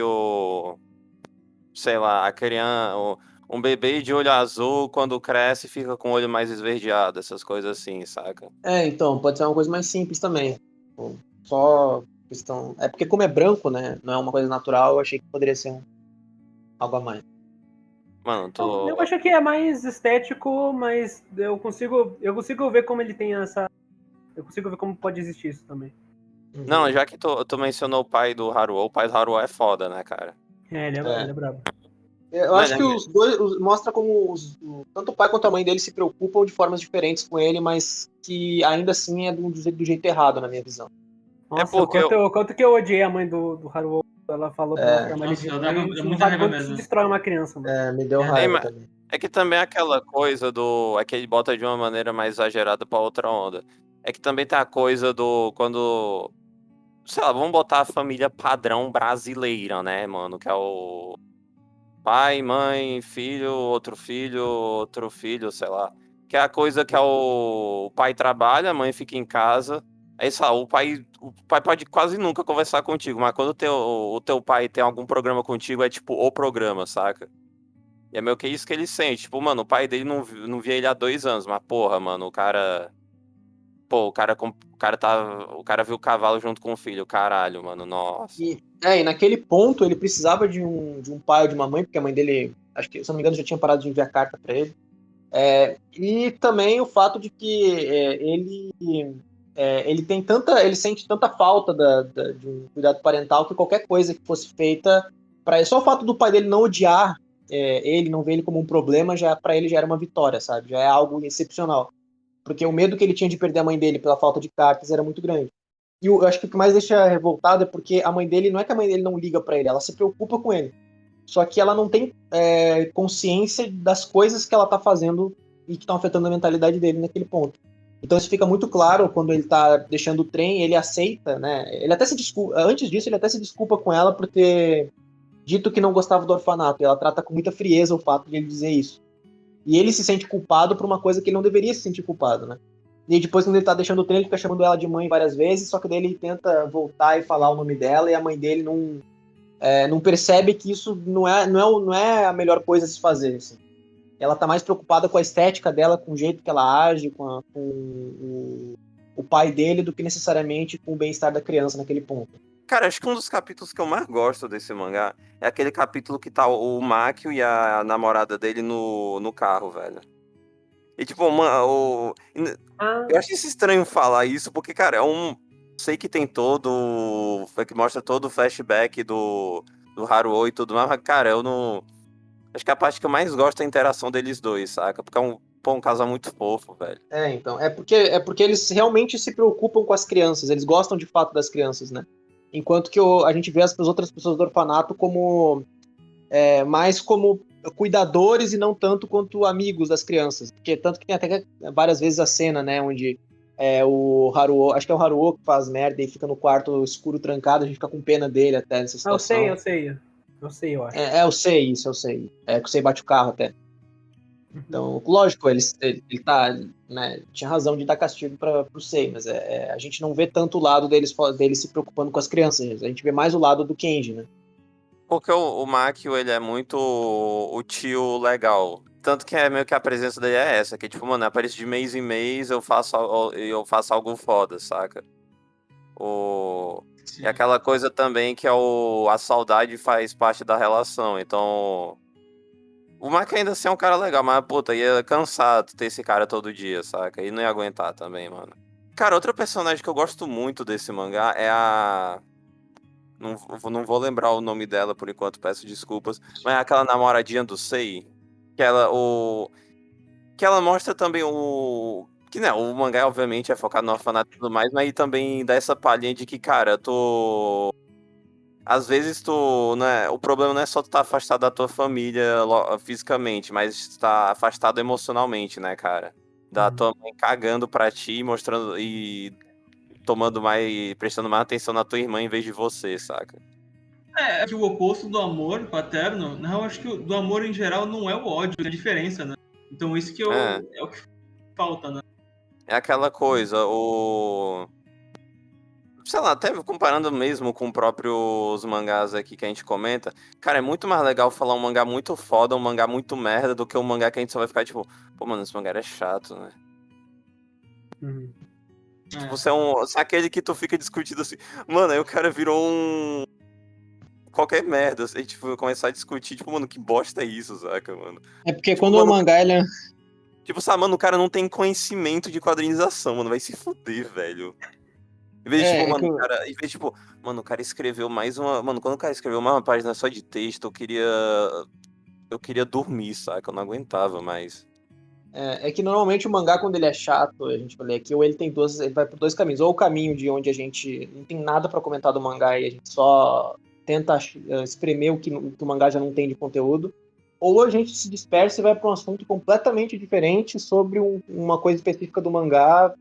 sei lá, a criança, um bebê de olho azul, quando cresce, fica com o olho mais esverdeado, essas coisas assim, saca? então, pode ser uma coisa mais simples também. Tipo, só questão. É porque, como é branco, né? Não é uma coisa natural, eu achei que poderia ser algo a mais. Mano, eu acho que é mais estético, mas eu consigo ver como ele tem essa. Eu consigo ver como pode existir isso também. Não, já que tu mencionou o pai do Haruo, o pai do Haruo é foda, né, cara? Ele É. é brabo. Eu Não, acho que os dois mostra como tanto o pai quanto a mãe dele se preocupam de formas diferentes com ele, mas que ainda assim é do jeito errado, na minha visão. Nossa, porque o quanto que eu odiei a mãe do Haruo. Ela falou pra formar ele Nossa, de ela pai. dá Isso não muita sabe raiva quanto isso mesmo. destrói uma criança, mano. Me deu raiva também. é que também é aquela coisa é que ele bota de uma maneira mais exagerada pra outra onda. É que também tem a coisa quando, sei lá, vamos botar a família padrão brasileira, né, mano, que é o pai, mãe, outro filho, sei lá. Que é a coisa que é o pai trabalha, a mãe fica em casa. Aí, sei lá, o pai pode quase nunca conversar contigo, mas quando o teu pai tem algum programa contigo, é tipo o programa, saca? E é meio que isso que ele sente. Tipo, mano, o pai dele não via ele há 2 anos, mas porra, mano, o cara. Pô, o cara viu o cavalo junto com o filho, caralho, mano, nossa. E naquele ponto ele precisava de um pai ou de uma mãe, porque a mãe dele, acho que, se não me engano, já tinha parado de enviar carta para ele. E também o fato de que ele sente tanta falta de um cuidado parental que qualquer coisa que fosse feita para só o fato do pai dele não odiar ele, não ver ele como um problema, já para ele já era uma vitória, sabe? Já é algo excepcional, porque o medo que ele tinha de perder a mãe dele pela falta de cartas era muito grande. E eu acho que o que mais deixa revoltado é porque a mãe dele, não é que a mãe dele não liga para ele, ela se preocupa com ele. Só que ela não tem consciência das coisas que ela tá fazendo e que estão afetando a mentalidade dele naquele ponto. Então isso fica muito claro quando ele tá deixando o trem, ele aceita, né? Ele até se desculpa, antes disso ele até se desculpa com ela por ter dito que não gostava do orfanato, e ela trata com muita frieza o fato de ele dizer isso. E ele se sente culpado por uma coisa que ele não deveria se sentir culpado, né? E depois, quando ele tá deixando o trem, ele fica chamando ela de mãe várias vezes, só que daí ele tenta voltar e falar o nome dela, e a mãe dele não percebe que isso não é a melhor coisa a se fazer. Assim. Ela tá mais preocupada com a estética dela, com o jeito que ela age, com o pai dele, do que necessariamente com o bem-estar da criança naquele ponto. Cara, acho que um dos capítulos que eu mais gosto desse mangá é aquele capítulo que tá o Makio e a namorada dele no carro, velho. E tipo, eu acho isso estranho falar isso, porque, cara, sei que tem que mostra todo o flashback do Haruo e tudo mais, mas, cara, eu não... Acho que a parte que eu mais gosto é a interação deles dois, saca? Porque um casal muito fofo, velho. Então, é porque eles realmente se preocupam com as crianças, eles gostam de fato das crianças, né? Enquanto que a gente vê as outras pessoas do orfanato como mais como cuidadores e não tanto quanto amigos das crianças. Porque tanto que tem até várias vezes a cena, né, onde o Haruo, acho que é o Haruo que faz merda e fica no quarto escuro trancado, a gente fica com pena dele até nessa situação. Eu sei, eu acho. Eu sei, isso eu sei. É que o Sei bate o carro até. Então, lógico, ele tá, né, tinha razão de dar castigo pro Sei, mas a gente não vê tanto o lado deles se preocupando com as crianças, a gente vê mais o lado do Kenji, né? Porque o Makio, ele é muito o tio legal. Tanto que é meio que a presença dele é essa, que tipo, mano, eu apareço de mês em mês, eu faço algo foda, saca? Sim. E aquela coisa também que a saudade faz parte da relação, então... O Mark ainda assim é um cara legal, mas, puta, ia cansar ter esse cara todo dia, saca? E não ia aguentar também, mano. Cara, outra personagem que eu gosto muito desse mangá é a... Não vou lembrar o nome dela por enquanto, peço desculpas. Mas é aquela namoradinha do Sei. Que ela mostra também o... Que, né, o mangá, obviamente, é focado no orfanato e tudo mais, mas aí também dá essa palhinha de que, cara, às vezes né, o problema não é só tu estar afastado da tua família fisicamente, mas estar afastado emocionalmente, né, cara? Da tua mãe cagando pra ti, mostrando e prestando mais atenção na tua irmã em vez de você, saca? É que o oposto do amor paterno, na real, eu acho que do amor em geral não é o ódio, é a diferença, né? Então isso que é o que falta, né? É aquela coisa, sei lá, até comparando mesmo com os mangás aqui que a gente comenta, cara, é muito mais legal falar um mangá muito foda, um mangá muito merda, do que um mangá que a gente só vai ficar tipo, pô, mano, esse mangá é chato, né? Tipo, você é aquele que tu fica discutindo assim, mano, aí o cara virou qualquer merda, assim, tipo, começar a discutir, tipo, mano, que bosta é isso, saca, mano? É porque Tipo, quando mano, o mangá, ele tipo, sabe, mano, o cara não tem conhecimento de quadrinização, mano, vai se fuder, velho. Em vez de, tipo, mano, o cara escreveu mais uma... Mano, quando o cara escreveu mais uma página só de texto, eu queria dormir, saca? Eu não aguentava mais. que normalmente o mangá, quando ele é chato, a gente vai ler aqui, ou ele vai por dois caminhos. Ou o caminho de onde a gente não tem nada pra comentar do mangá e a gente só tenta espremer o que o mangá já não tem de conteúdo. Ou a gente se dispersa e vai para um assunto completamente diferente sobre uma coisa específica do mangá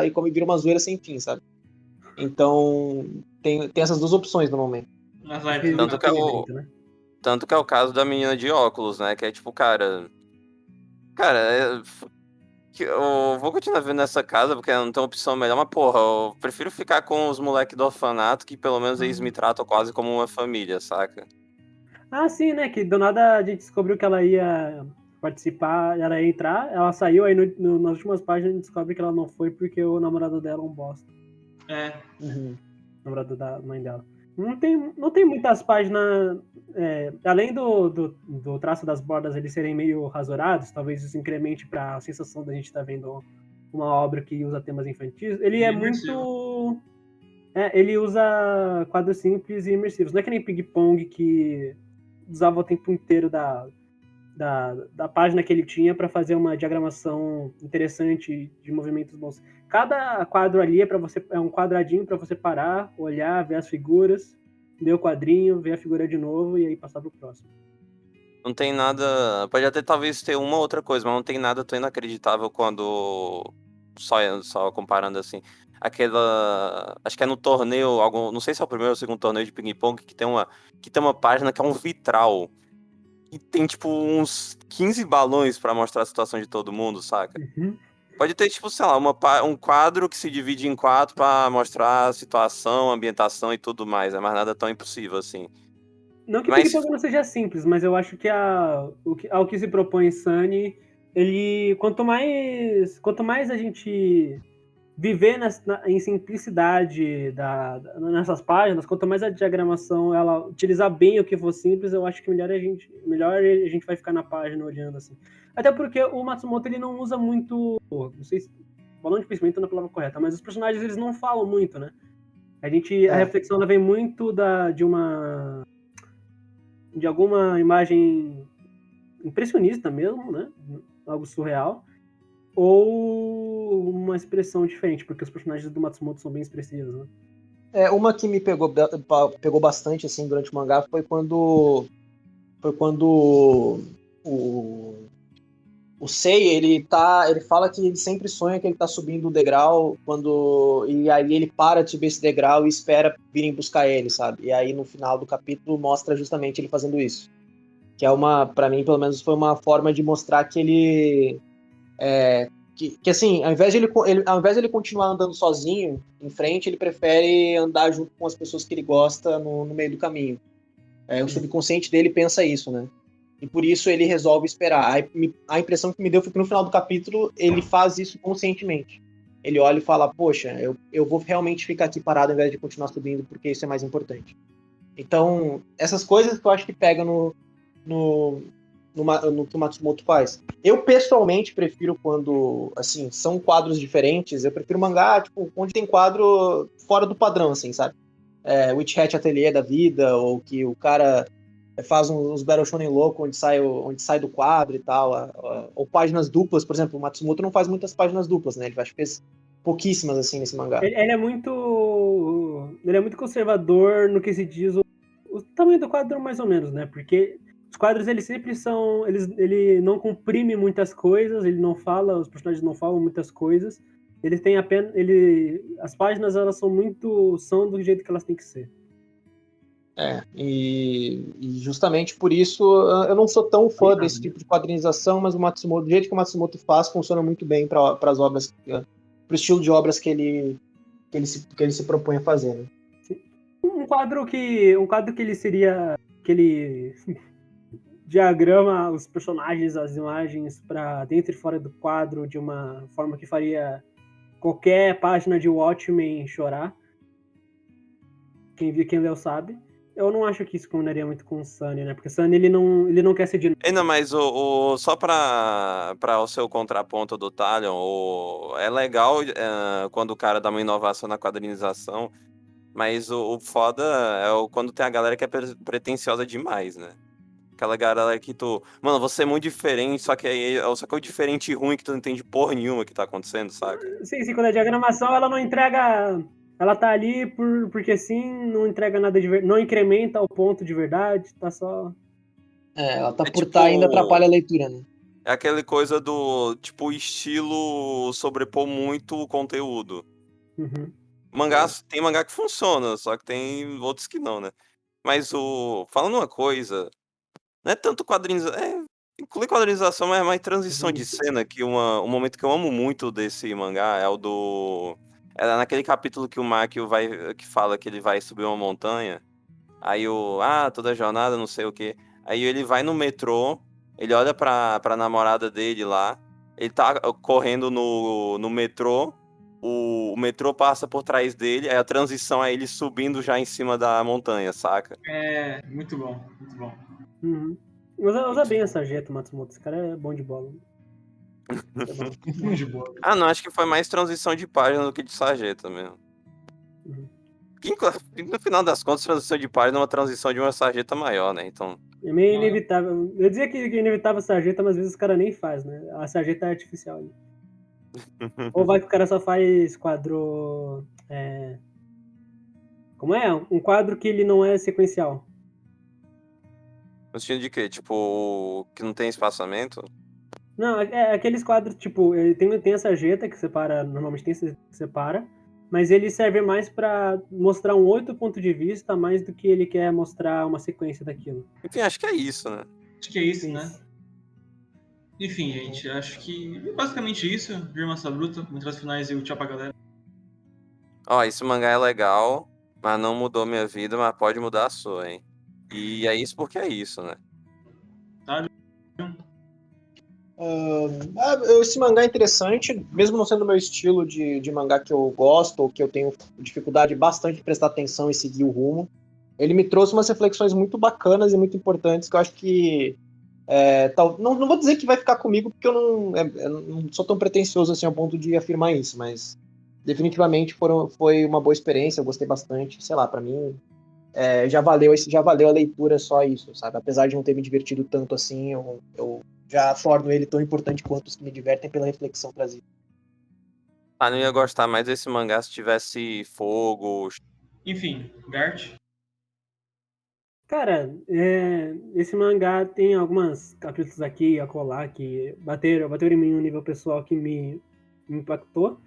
e como vira uma zoeira sem fim, sabe? Então, tem essas duas opções no momente. Nas lives, Tanto que é o caso da menina de óculos, né? Que é tipo, cara... Cara, eu vou continuar vendo nessa casa porque não tem opção melhor, mas porra, eu prefiro ficar com os moleques do orfanato que pelo menos eles me tratam quase como uma família, saca? Ah, sim, né? Que do nada a gente descobriu que ela ia participar, ela ia entrar, ela saiu, aí nas últimas páginas a gente descobre que ela não foi porque o namorado dela é um bosta. O namorado da mãe dela. Não tem muitas páginas. Além do traço das bordas eles serem meio rasurados, talvez isso incremente para a sensação da gente estar vendo uma obra que usa temas infantis. Ele é muito. Ele usa quadros simples e imersivos. Não é que nem Ping Pong que usava o tempo inteiro da página que ele tinha para fazer uma diagramação interessante de movimentos bons. Cada quadro ali é um quadradinho para você parar, olhar, ver as figuras, ler o quadrinho, ver a figura de novo e aí passar pro próximo. Não tem nada... Pode até talvez ter uma outra coisa, mas não tem nada tão inacreditável quando... Só comparando assim. Acho que é no torneio, não sei se é o primeiro ou o segundo torneio de ping-pong, que tem uma página que é um vitral. E tem, tipo, uns 15 balões pra mostrar a situação de todo mundo, saca? Pode ter, tipo, sei lá, um quadro que se divide em 4 pra mostrar a situação, a ambientação e tudo mais. É mais nada tão impossível, assim. Não que Ping Pong não seja simples, mas eu acho que ao que se propõe Sunny, ele... Quanto mais a gente viver em simplicidade nessas páginas, quanto mais a diagramação ela utilizar bem o que for simples, eu acho que melhor a gente vai ficar na página olhando assim. Até porque o Matsumoto ele não usa muito, não sei se balão de pensamento não é a palavra correta, mas os personagens eles não falam muito, né? A reflexão ela vem muito de uma de alguma imagem impressionista mesmo, né? Algo surreal, ou uma expressão diferente, porque os personagens do Matsumoto são bem expressivos, né? Uma que me pegou bastante assim durante o mangá foi quando o Sei, ele fala que ele sempre sonha que ele tá subindo o degrau e aí ele para de subir esse degrau e espera virem buscar ele, sabe? E aí no final do capítulo mostra justamente ele fazendo isso. Que para mim, pelo menos, foi uma forma de mostrar que ele que assim, ao invés de ele continuar andando sozinho em frente, ele prefere andar junto com as pessoas que ele gosta no meio do caminho. O subconsciente dele pensa isso, né? E por isso ele resolve esperar. A impressão que me deu foi que no final do capítulo ele faz isso conscientemente. Ele olha e fala, poxa, eu vou realmente ficar aqui parado ao invés de continuar subindo, porque isso é mais importante. Então, essas coisas que eu acho que pega no que o Matsumoto faz. Eu, pessoalmente, prefiro quando, assim, são quadros diferentes, eu prefiro mangá, tipo, onde tem quadro fora do padrão, assim, sabe? Witch Hat Atelier da vida, ou que o cara faz uns Battle Shonen louco onde sai do quadro e tal, ou páginas duplas, por exemplo, o Matsumoto não faz muitas páginas duplas, né? Ele acho que fez pouquíssimas, assim, nesse mangá. Ele é muito conservador no que se diz o tamanho do quadro, mais ou menos, né? Porque os quadros, eles sempre são... Ele não comprime muitas coisas, ele não fala, os personagens não falam muitas coisas. Ele tem apenas... as páginas, elas são do jeito que elas têm que ser. E justamente por isso eu não sou tão fã desse tipo de quadrinização, mas o Matsumoto, do jeito que o Matsumoto faz, funciona muito bem para as obras, para o estilo de obras que ele se propõe a fazer, né? Um quadro que ele seria... que ele diagrama os personagens, as imagens para dentro e fora do quadro de uma forma que faria qualquer página de Watchmen chorar. Quem leu sabe. Eu não acho que isso combinaria muito com o Sunny, né? Porque o Sunny, ele não quer ser de... Não, mas só para o seu contraponto do Talion, é legal quando o cara dá uma inovação na quadrinização, mas o foda quando tem a galera que é pretensiosa demais, né? Aquela galera que mano, você é muito diferente, só que é o diferente ruim que tu não entende porra nenhuma que tá acontecendo, saca? Sim, quando a diagramação, ela não entrega... Ela tá ali porque sim, não entrega nada de verdade, não incrementa o ponto de verdade, tá só... Ela tá por tá ainda atrapalha a leitura, né? É aquela coisa do, tipo, estilo sobrepor muito o conteúdo. Uhum. Tem mangá que funciona, só que tem outros que não, né? Mas falando uma coisa, não é tanto quadrinização, inclui quadrinização, mas é mais transição de cena, que um momento que eu amo muito desse mangá é o do... É naquele capítulo que o Makio que fala que ele vai subir uma montanha, aí toda jornada, não sei o quê. Aí ele vai no metrô, ele olha pra namorada dele lá, ele tá correndo no metrô, o metrô passa por trás dele, aí a transição é ele subindo já em cima da montanha, saca? Muito bom, muito bom. Uhum. Usa bem a sarjeta, Matsumoto. Esse cara é bom de bola. Muito de boa. Não, acho que foi mais transição de página do que de sarjeta mesmo. Uhum. No final das contas, transição de página é uma transição de uma sarjeta maior, né? Então... É meio inevitável. Eu dizia que é inevitável a sarjeta, mas às vezes os caras nem faz, né? A sarjeta é artificial. Né? Ou vai que o cara só faz quadro... Como é? Um quadro que ele não é sequencial. No sentido de quê? Tipo, que não tem espaçamento? Não, aqueles quadros, tipo, ele tem a sarjeta que separa, normalmente tem esse que separa, mas ele serve mais pra mostrar um outro ponto de vista, mais do que ele quer mostrar uma sequência daquilo. Enfim, acho que é isso, né? Acho que é isso, né? Enfim, gente, acho que é basicamente isso. Vir Massa Bruta, comentários finais e o tchau pra galera. Esse mangá é legal, mas não mudou minha vida, mas pode mudar a sua, hein? E é isso porque é isso, né? Esse mangá é interessante, mesmo não sendo o meu estilo de mangá que eu gosto, ou que eu tenho dificuldade bastante de prestar atenção e seguir o rumo. Ele me trouxe umas reflexões muito bacanas e muito importantes que eu acho que não vou dizer que vai ficar comigo, porque eu não sou tão pretensioso assim ao ponto de afirmar isso, mas definitivamente foi uma boa experiência, eu gostei bastante, sei lá, pra mim já valeu a leitura só isso, sabe? Apesar de não ter me divertido tanto assim, eu já torno ele tão importante quanto os que me divertem pela reflexão trazida. Não ia gostar mais desse mangá se tivesse fogo. Enfim, Gart. Cara, esse mangá tem alguns capítulos aqui e acolá que bateram em mim um nível pessoal que me impactou.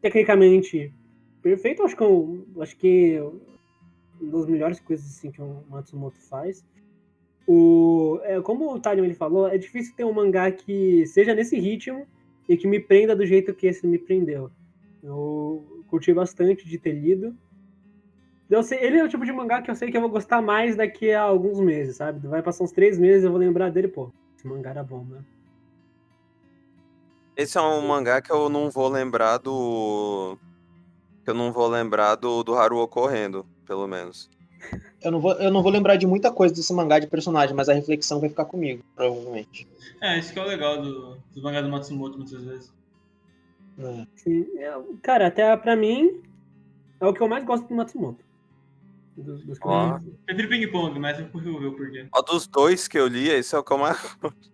Tecnicamente perfeito, acho que uma das melhores coisas assim, que o Matsumoto faz. Como o Talion ele falou, é difícil ter um mangá que seja nesse ritmo e que me prenda do jeito que esse me prendeu. Eu curti bastante de ter lido. Ele é o tipo de mangá que eu sei que eu vou gostar mais daqui a alguns meses, sabe? Vai passar uns 3 meses e eu vou lembrar dele, pô. Esse mangá era bom, né? Esse é um mangá que eu não vou lembrar do. Que eu não vou lembrar do Haruo correndo, pelo menos. Eu não vou lembrar de muita coisa desse mangá de personagem, mas a reflexão vai ficar comigo, provavelmente. Isso que é o legal do mangá do Matsumoto, muitas vezes. Sim, cara, até pra mim, é o que eu mais gosto do Matsumoto. Dos que eu li. Prefiro ping-pong, mas eu vou ver o porquê. Dos 2 que eu li, esse é o que eu mais gosto.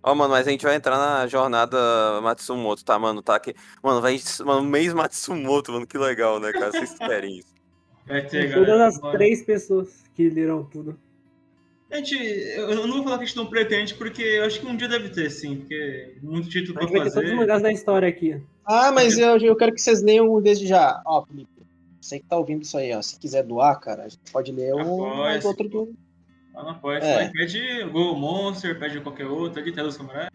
Mano, mas a gente vai entrar na jornada Matsumoto, tá, mano? Tá aqui. Mano, mês Matsumoto, mano, que legal, né, cara? Vocês querem isso. Vai ter, Todas galera. as 3 pessoas que leram tudo. Gente, eu não vou falar que a gente não pretende, porque eu acho que um dia deve ter, sim, porque muito título A pra gente vai ter todos os fazer. mangás da história aqui. Mas eu quero que vocês leiam desde já. Ó, Felipe, você que tá ouvindo isso aí, ó. Se quiser doar, cara, a gente pode ler mais outro do. Não pode. Vai, pede Go Monster, pede qualquer outro, pede Telo Samurai.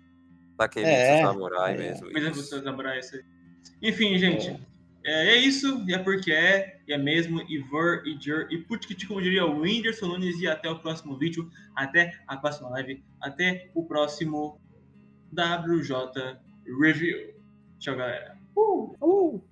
Takemitsu Samurai mesmo. Por exemplo, Samurai, isso aí. Enfim, gente. É isso, e é porque e é mesmo, e Ver, e Jur, e Putkit, como diria o Whindersson Nunes, e até o próximo vídeo, até a próxima live, até o próximo WJ Review. Tchau, galera. Uou!